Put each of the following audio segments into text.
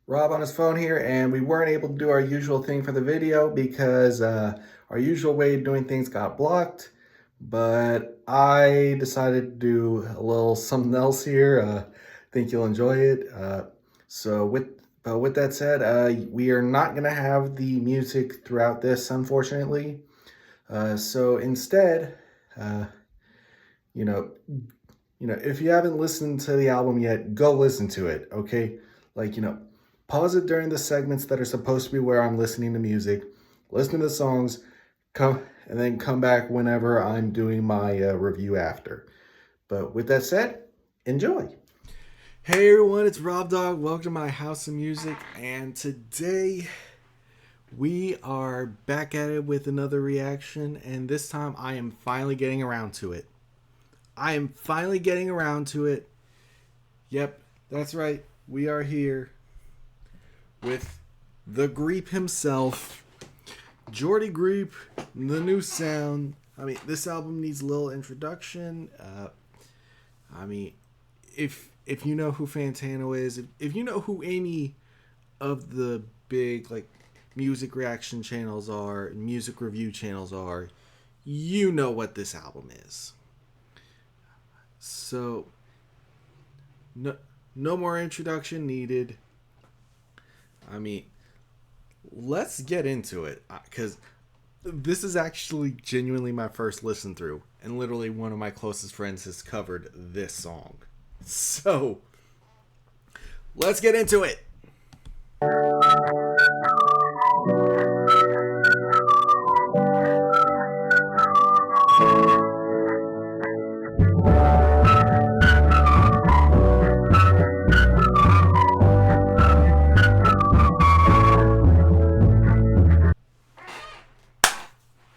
Rob on his phone here, and we weren't able to do our usual thing for the video because our usual way of doing things got blocked. But I decided to do a little something else here. Think you'll enjoy it. So with that said, we are not gonna have the music throughout this, unfortunately. So instead, uh, you know, if you haven't listened to the album yet, go listen to it, okay? Like, pause it during the segments that are supposed to be where I'm listening to music, listen to the songs, and then come back whenever I'm doing my review after. But with that said, enjoy. Hey everyone, it's Rob Dog. Welcome to my house of music, and today we are back at it with another reaction, and this time I am finally getting around to it. I am finally getting around to it. Yep, that's right. We are here with the Greep himself, Georgdie Greep, the new sound. I mean, this album needs a little introduction. I mean, if you know who Fantano is, if you know who any of the big like music reaction channels are, music review channels are, you know what this album is. So, no, no more introduction needed. I mean, let's get into it because this is actually genuinely my first listen through, and literally one of my closest friends has covered this song. So, let's get into it.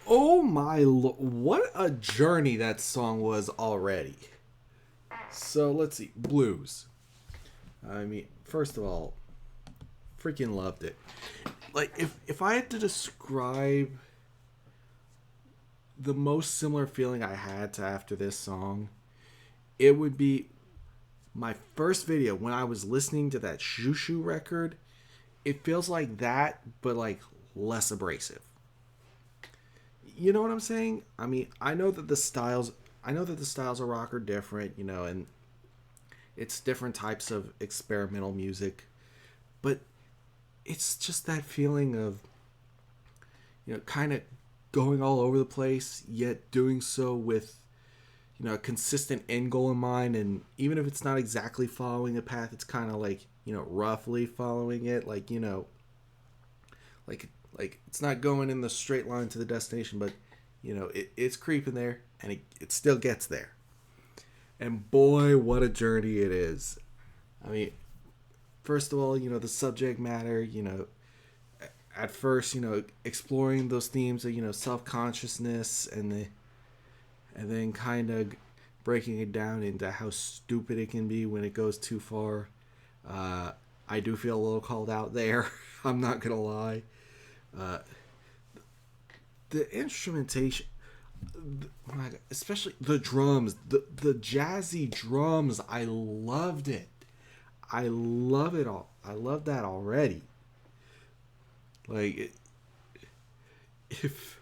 Oh my, what a journey that song was already. So let's see, blues. I mean, first of all, freaking loved it. Like if I had to describe the most similar feeling I had to after this song, it would be my first video when I was listening to that Shushu record. It feels like that, but like less abrasive. You know what I'm saying? I mean, I know that the styles of rock are different, and it's different types of experimental music, but it's just that feeling of, kind of going all over the place, yet doing so with, a consistent end goal in mind. And even if it's not exactly following a path, it's kind of like, roughly following it. Like it's not going in the straight line to the destination, but, it's creeping there and it still gets there. And boy, what a journey it is. I mean, first of all, the subject matter, at first, exploring those themes of, self-consciousness and then kind of breaking it down into how stupid it can be when it goes too far. I do feel a little called out there. I'm not gonna lie. Uh, the instrumentation, especially the drums, the jazzy drums, I loved it. I love it all. I love that already. Like, if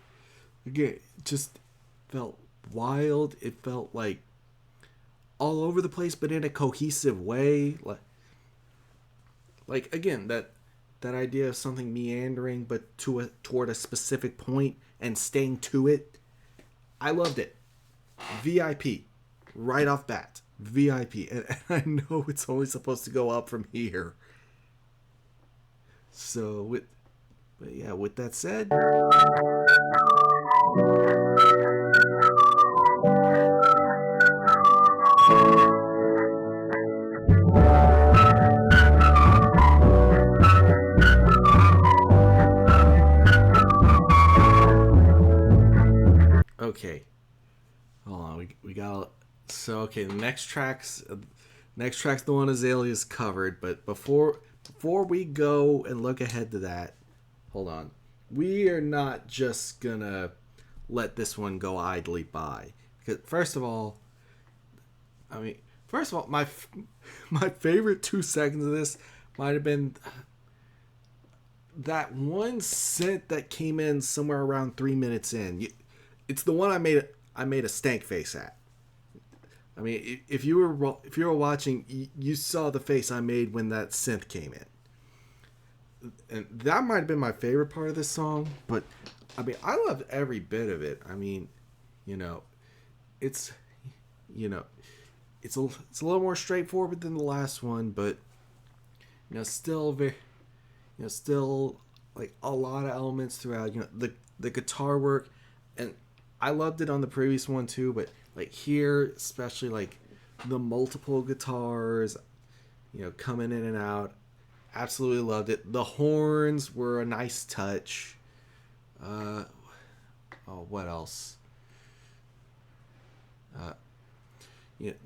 again, it just felt wild. It felt like all over the place, but in a cohesive way. Like again, that idea of something meandering, but toward a specific point and staying to it. I loved it. VIP, right off bat. VIP, and I know it's only supposed to go up from here. So with that said, okay, hold on. We got okay. The next track's the one Azalea's covered. But before we go and look ahead to that, hold on. We are not just gonna let this one go idly by. Because first of all, my favorite 2 seconds of this might have been that one synth that came in somewhere around 3 minutes in. It's the one I made a stank face at. I mean, if you were watching, you saw the face I made when that synth came in, and that might have been my favorite part of this song. But I mean, I loved every bit of it. I mean, you know, it's you know, it's a little more straightforward than the last one, but still very, still like a lot of elements throughout. The guitar work, and I loved it on the previous one too, but like here, especially like the multiple guitars, coming in and out. Absolutely loved it. The horns were a nice touch. Uh, oh, what else? Uh,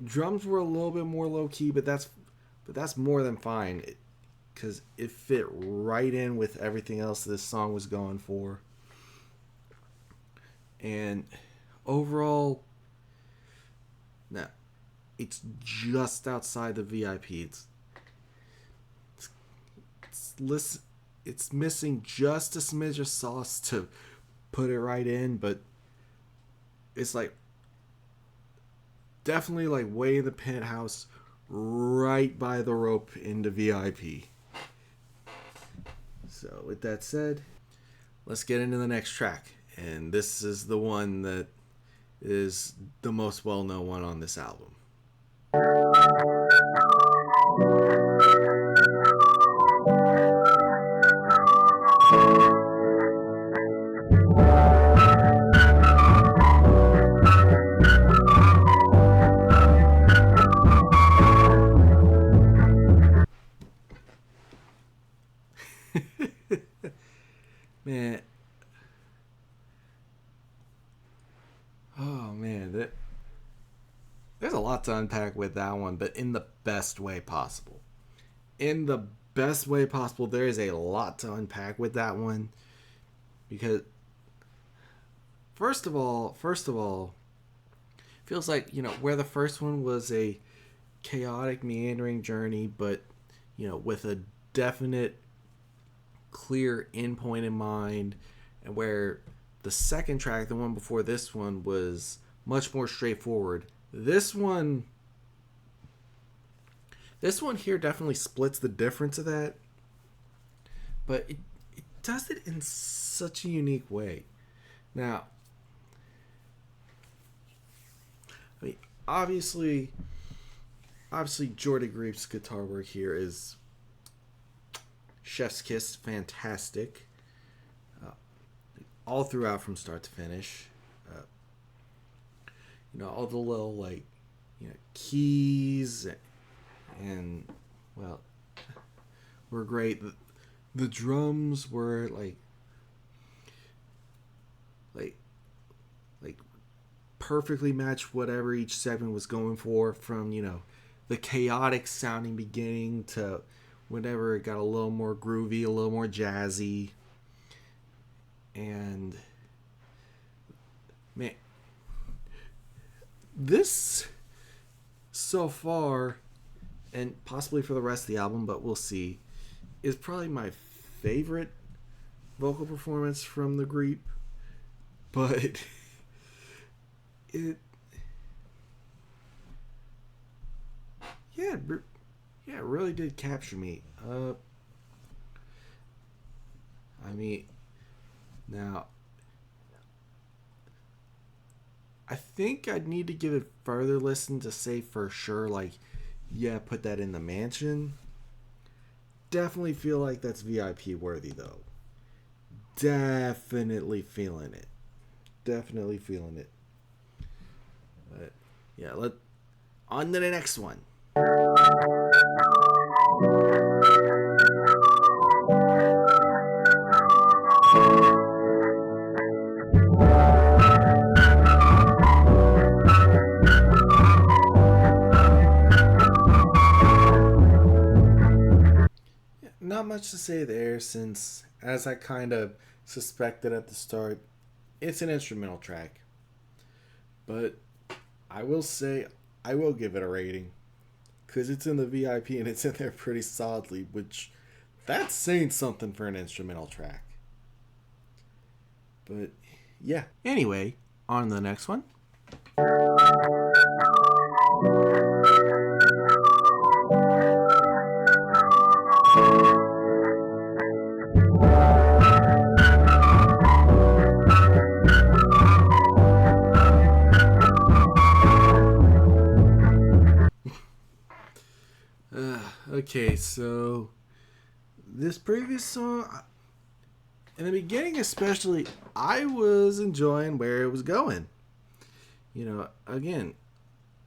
drums were a little bit more low key, but that's more than fine because it fit right in with everything else this song was going for. And overall, no, it's just outside the VIP. It's missing just a smidge of sauce to put it right in, but it's like definitely like way in the penthouse, right by the rope into VIP. So with that said, let's get into the next track, and this is the one that is the most well-known one on this album. Man, oh man, there's a lot to unpack with that one, but in the best way possible. In the best way possible, there is a lot to unpack with that one because first of all, feels like where the first one was a chaotic, meandering journey, but with a definite, clear endpoint in mind, and where the second track, the one before this one, was much more straightforward. This one here definitely splits the difference of that, but it does it in such a unique way. Now, I mean, obviously Georgdie Greep's guitar work here is chef's kiss, fantastic, all throughout from start to finish. All the little like keys and well were great. The drums were like perfectly matched whatever each segment was going for, from the chaotic sounding beginning to whenever it got a little more groovy, a little more jazzy. And man, this so far, and possibly for the rest of the album, but we'll see, is probably my favorite vocal performance from the Greep. But it it really did capture me. I mean, now I think I'd need to give it further listen to say for sure, like, yeah, put that in the mansion. Definitely feel like that's VIP worthy, though. Definitely feeling it. Definitely feeling it. But yeah, on to the next one. Not much to say there, since, as I kind of suspected at the start, it's an instrumental track. But I will say, I will give it a rating, because it's in the VIP and it's in there pretty solidly, which That's saying something for an instrumental track. But yeah. Anyway, on to the next one. Okay, so this previous song, in the beginning especially, I was enjoying where it was going. You know, again,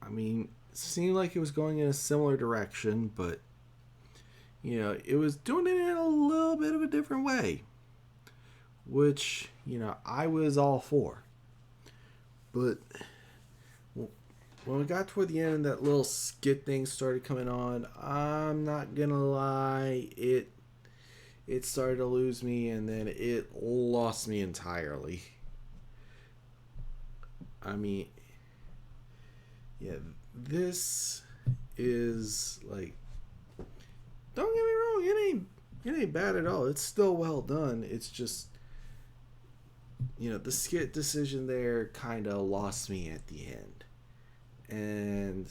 I mean, it seemed like it was going in a similar direction, but, you know, it was doing it in a little bit of a different way, which, you know, I was all for. But when we got toward the end, that little skit thing started coming on. I'm not gonna lie, it started to lose me, and then it lost me entirely. I mean, yeah, this is like, don't get me wrong, it ain't bad at all. It's still well done. It's just, you know, the skit decision there kind of lost me at the end. And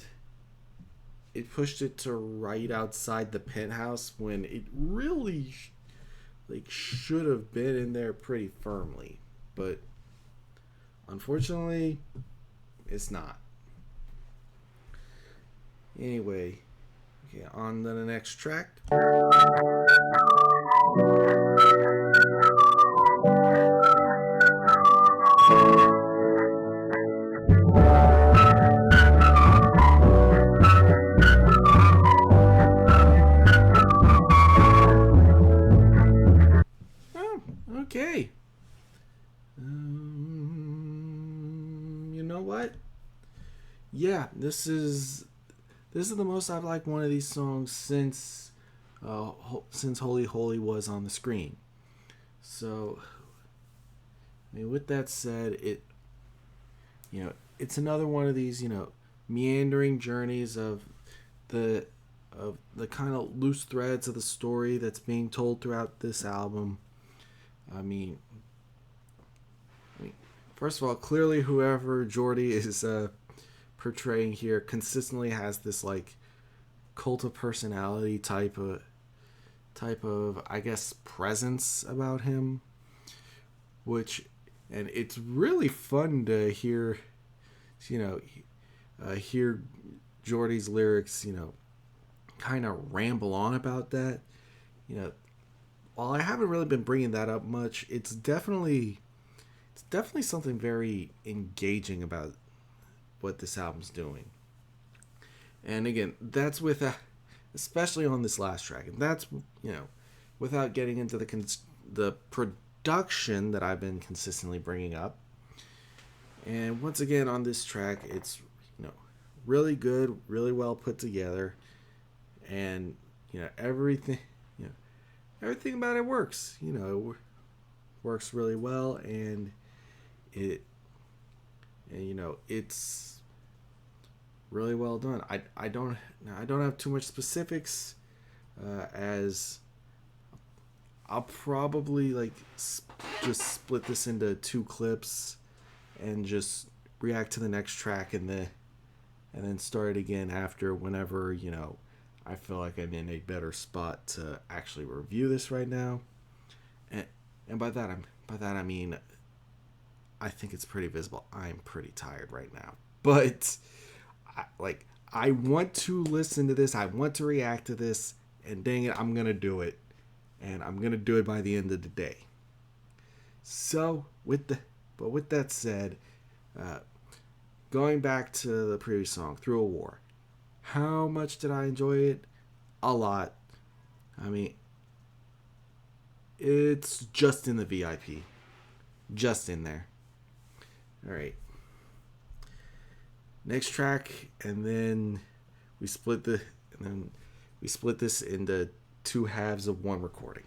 it pushed it to right outside the penthouse when it really should have been in there pretty firmly, but unfortunately it's not. Anyway, okay, on to the next track. Okay. You know what? Yeah, this is the most I've liked one of these songs since Holy Holy was on the screen. So, I mean, with that said, it's another one of these, meandering journeys of the kind of loose threads of the story that's being told throughout this album. I mean, first of all, clearly whoever Georgdie is portraying here consistently has this cult of personality type of I guess presence about him, and it's really fun to hear Georgdie's lyrics kind of ramble on about that. While I haven't really been bringing that up much, it's definitely something very engaging about what this album's doing. And again, that's with especially on this last track, and that's without getting into the production that I've been consistently bringing up. And once again on this track, it's really good, really well put together, and everything about it works. It works really well, and it's really well done. I don't have too much specifics, as I'll probably just split this into 2 clips and just react to the next track and then start it again after, whenever I feel like I'm in a better spot to actually review this right now. And by that I mean I think it's pretty visible. I'm pretty tired right now. But I want to listen to this. I want to react to this, and dang it, I'm going to do it. And I'm going to do it by the end of the day. So, with that said, going back to the previous song, Through a War. How much did I enjoy it? A lot. I mean, it's just in the VIP. Just in there. Alright. Next track, and then we split this into 2 halves of 1 recording.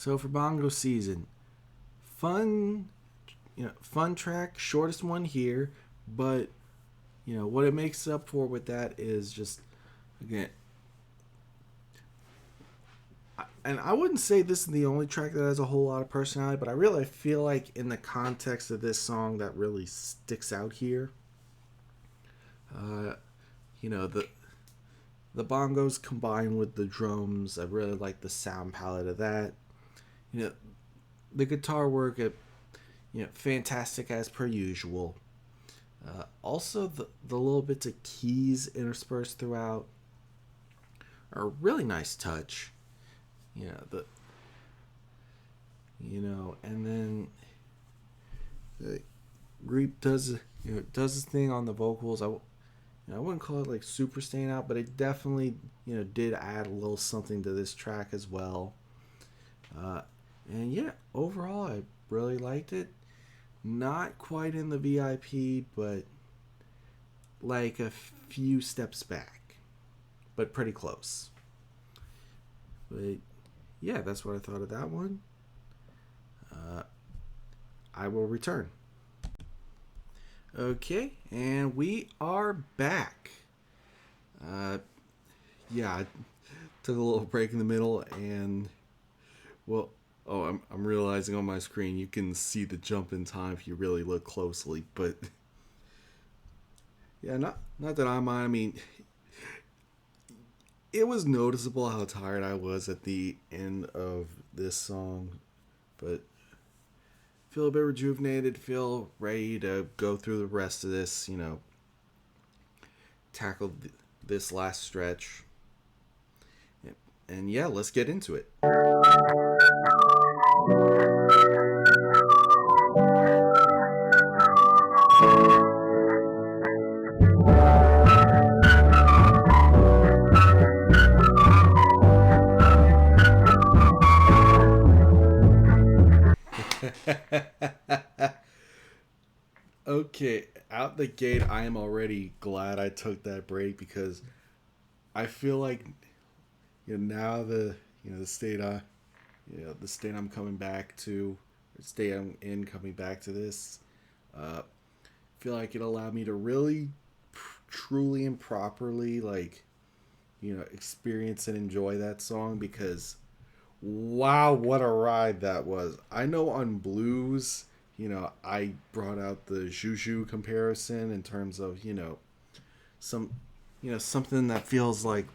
So for Bongo Season, fun, fun track, shortest one here, but what it makes up for with that is just, again, and I wouldn't say this is the only track that has a whole lot of personality, but I really feel like in the context of this song that really sticks out here. The bongos combined with the drums, I really like the sound palette of that. The guitar work, fantastic as per usual. Also, the little bits of keys interspersed throughout are a really nice touch. And then the Greep does his thing on the vocals. I wouldn't call it like super staying out, but it definitely did add a little something to this track as well. And yeah, overall I really liked it. Not quite in the VIP, but like a few steps back, but pretty close. But yeah, that's what I thought of that one. I will return. Okay, and we are back. Yeah, I took a little break in the middle, and I'm realizing on my screen you can see the jump in time if you really look closely, but yeah, not that I mind. I mean, it was noticeable how tired I was at the end of this song, but feel a bit rejuvenated, feel ready to go through the rest of this, tackle this last stretch. And yeah, let's get into it. Okay, out the gate, I am already glad I took that break because I feel like now the state the state I'm coming back to, the state I'm in coming back to this, feel like it allowed me to really, truly and properly experience and enjoy that song because wow, what a ride that was. I know on blues, I brought out the Juju comparison in terms of, something that feels like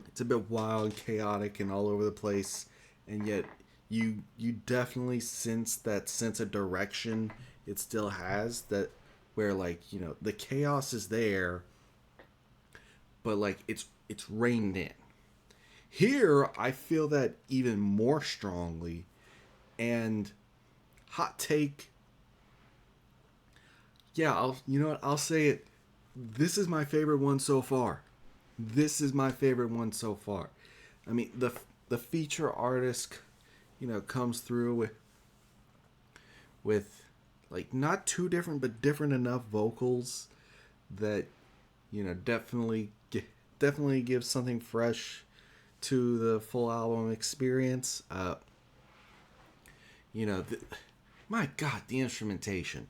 it's a bit wild, chaotic, and all over the place, and yet you definitely sense that sense of direction it still has, that where the chaos is there, but it's reined in. Here, I feel that even more strongly, and hot take. Yeah, I'll say it. This is my favorite one so far. This is my favorite one so far. I mean, the feature artist, comes through with not too different, but different enough vocals that definitely gives something fresh to the full album experience. My God, the instrumentation.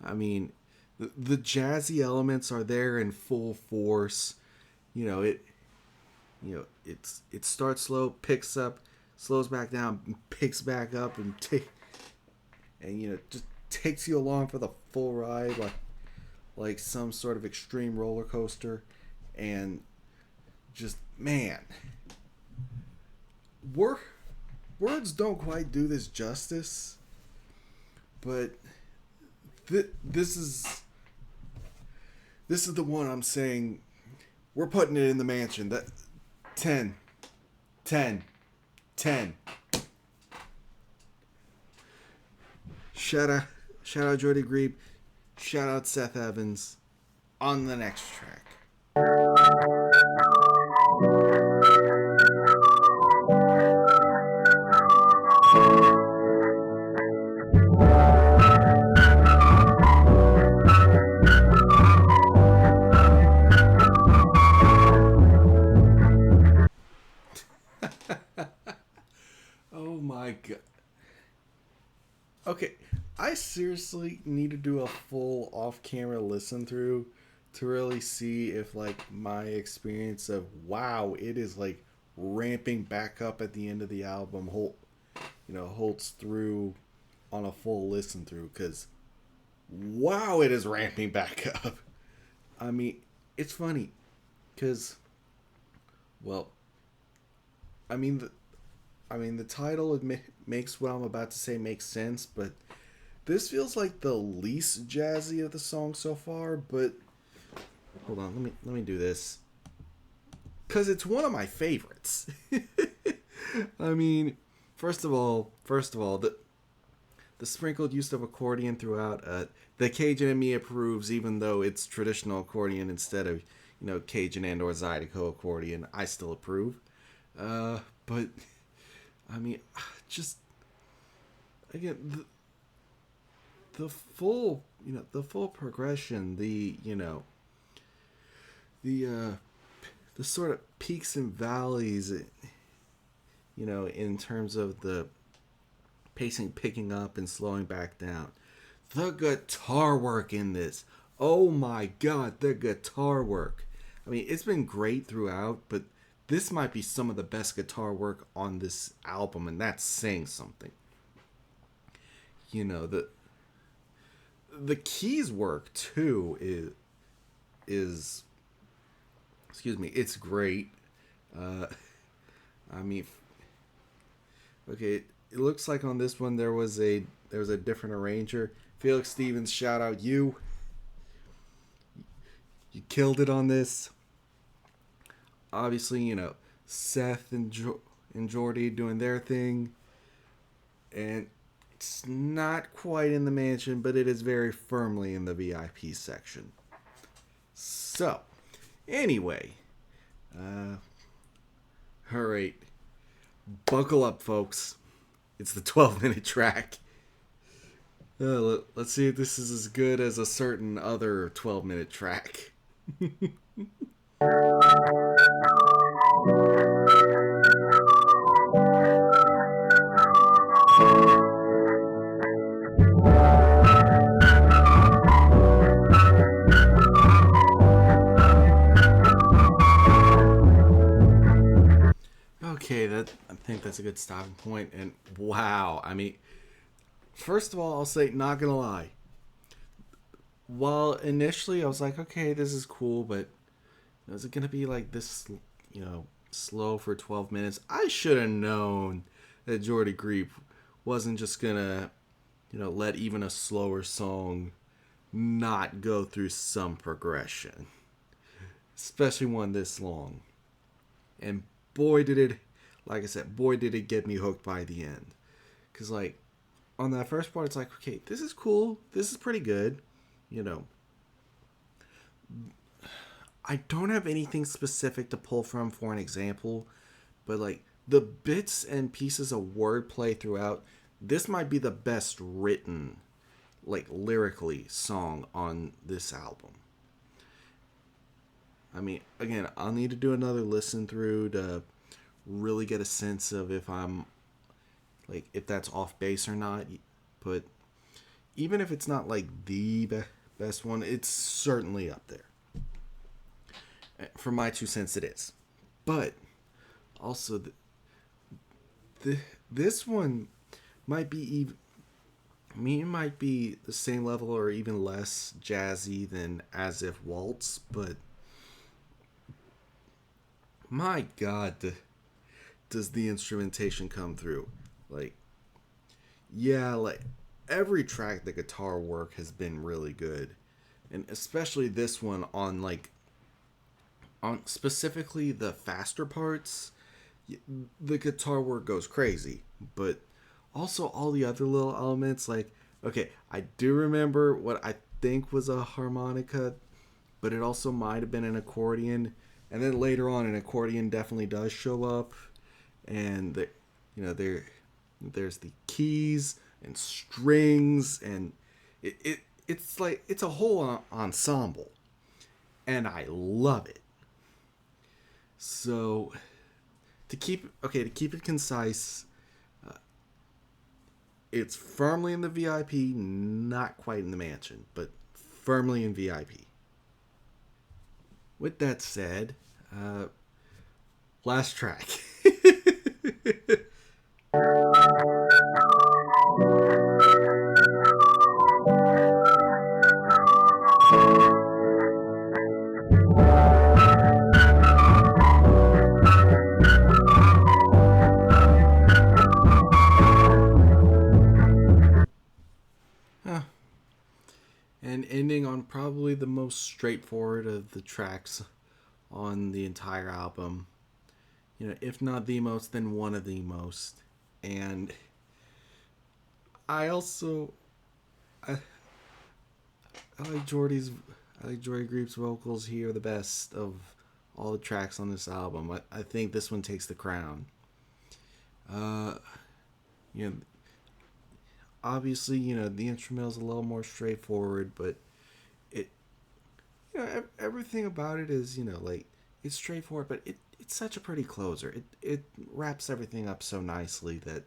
I mean, the jazzy elements are there in full force. It starts slow, picks up, slows back down, picks back up, and just takes you along for the full ride, like some sort of extreme roller coaster, and just man. Words don't quite do this justice, but this is the one I'm saying we're putting it in the mansion. That 10. Shout out Georgdie Greep. Shout out Seth Evans. On the next track. Oh my god. Okay, I seriously need to do a full off-camera listen through to really see if like my experience of wow, it is like ramping back up at the end of the album holds through on a full listen through cuz wow, it is ramping back up. I mean, it's funny cuz well, I mean the the title makes what I'm about to say make sense, but this feels like the least jazzy of the songs so far. But hold on, let me do this because it's one of my favorites. I mean, first of all, the sprinkled use of accordion throughout. The Cajun in me approves, even though it's traditional accordion instead of Cajun and/or Zydeco accordion. I still approve. But I mean, just again the full progression, the the sort of peaks and valleys, in terms of the pacing picking up and slowing back down. The guitar work in this. Oh my god, the guitar work. I mean, it's been great throughout, but this might be some of the best guitar work on this album, and that's saying something. The keys work too is excuse me, it's great. Uh, I mean, okay, it looks like on this one there was a different arranger. Felix Stevens, shout out you. You killed it on this. Obviously, Seth and Georgdie doing their thing, and it's not quite in the mansion, but it is very firmly in the VIP section. So, anyway, all right, buckle up, folks. It's the 12-minute track. Let's see if this is as good as a certain other 12-minute track. Okay, I think that's a good stopping point. And wow, I mean, first of all, I'll say, not gonna lie. While initially I was like, okay, this is cool, but is it gonna be like this, slow for 12 minutes? I should have known that Georgdie Greep wasn't just gonna, let even a slower song not go through some progression, especially one this long. And boy, did it, like I said, boy, did it get me hooked by the end. Because, like, on that first part, it's like, okay, this is cool. This is pretty good. I don't have anything specific to pull from for an example, but, like, the bits and pieces of wordplay throughout, this might be the best written, like, lyrically song on this album. I mean, again, I'll need to do another listen through to really get a sense of if that's off base or not. But even if it's not like the best one, it's certainly up there. For my 2 cents, it is. But also, this one might be even. I mean, it might be the same level or even less jazzy than As If Waltz, but my god, does the instrumentation come through. Like, yeah, like, every track the guitar work has been really good. And especially this one on specifically the faster parts, the guitar work goes crazy. But also all the other little elements, like, okay, I do remember what I think was a harmonica, but it also might have been an accordion. And then later on, an accordion definitely does show up, and there's the keys and strings, and it's like it's a whole ensemble, and I love it. So to keep it concise, it's firmly in the VIP, not quite in the mansion, but firmly in VIP. With that said, uh, last track. Huh. And ending on probably the most straightforward of the tracks on the entire album. If not the most, then one of the most. And I also I, I like Georgdie Greep's vocals here the best of all the tracks on this album. I think this one takes the crown. Uh, you know, obviously, the instrumental's a little more straightforward, but it, everything about it is, like it's straightforward, but it's such a pretty closer. It wraps everything up so nicely that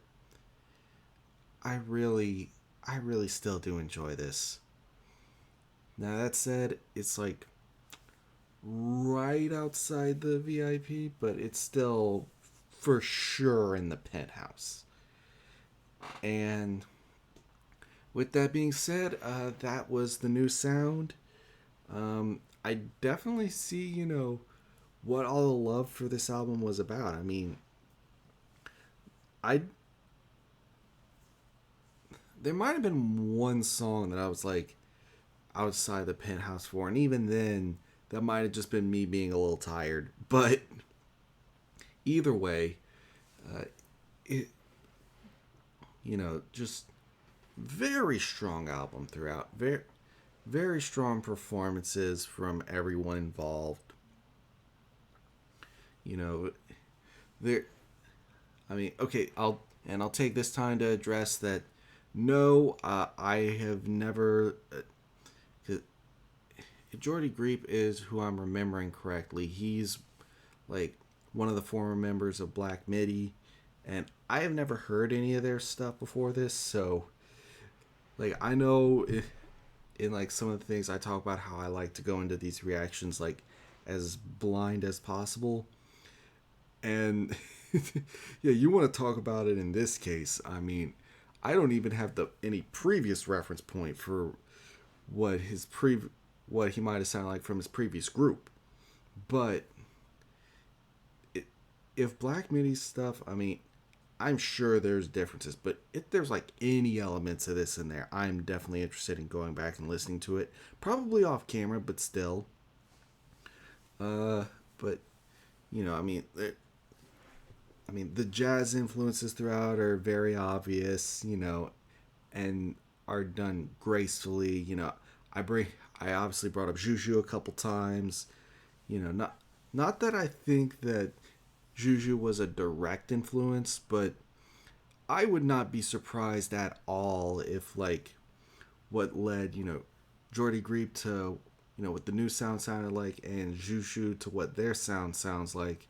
I really still do enjoy this. Now that said, it's like right outside the VIP, but it's still for sure in the penthouse. And with that being said, that was the new sound. I definitely see, what all the love for this album was about. I mean, I there might have been one song that I was like outside the penthouse for, and even then, that might have just been me being a little tired. But either way, uh, it just very strong album throughout. Very strong performances from everyone involved. You know, there. I mean, okay, I'll take this time to address that. No, I have never. Georgdie Greep is who I'm remembering correctly. He's like one of the former members of Black Midi, and I have never heard any of their stuff before this. So, like, I know in like some of the things I talk about how I like to go into these reactions like as blind as possible, and yeah, you want to talk about it in this case. I mean, I don't even have any previous reference point for what what he might have sounded like from his previous group. But it, if Black Midi stuff, I mean, I'm sure there's differences, but if there's like any elements of this in there, I'm definitely interested in going back and listening to it. Probably off camera, but still. But I mean, the jazz influences throughout are very obvious, and are done gracefully. I bring I obviously brought up Juju a couple times. Not that I think that Juju was a direct influence, but I would not be surprised at all if like what led Georgdie Greep to what the new sound sounded like, and Juju to what their sound sounds like,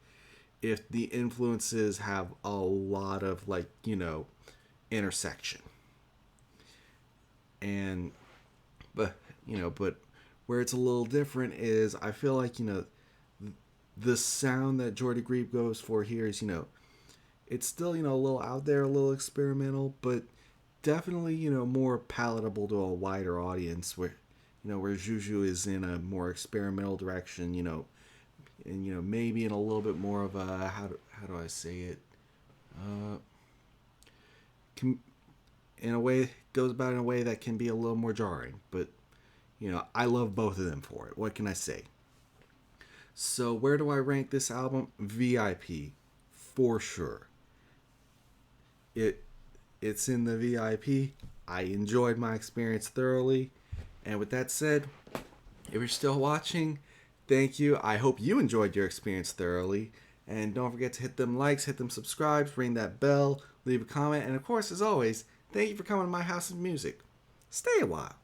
if the influences have a lot of like intersection. And but where it's a little different is I feel like the sound that Georgdie Greep goes for here is it's still a little out there, a little experimental, but definitely more palatable to a wider audience, where Juju is in a more experimental direction, and maybe in a little bit more of a how do I say it, uh, in a way goes about in a way that can be a little more jarring, but I love both of them for it. What can I say? So where do I rank this album? VIP for sure. It's in the VIP. I enjoyed my experience thoroughly. And with that said, if you're still watching, thank you. I hope you enjoyed your experience thoroughly. And don't forget to hit them likes, hit them subscribes, ring that bell, leave a comment, and of course, as always, thank you for coming to my house of music. Stay a while.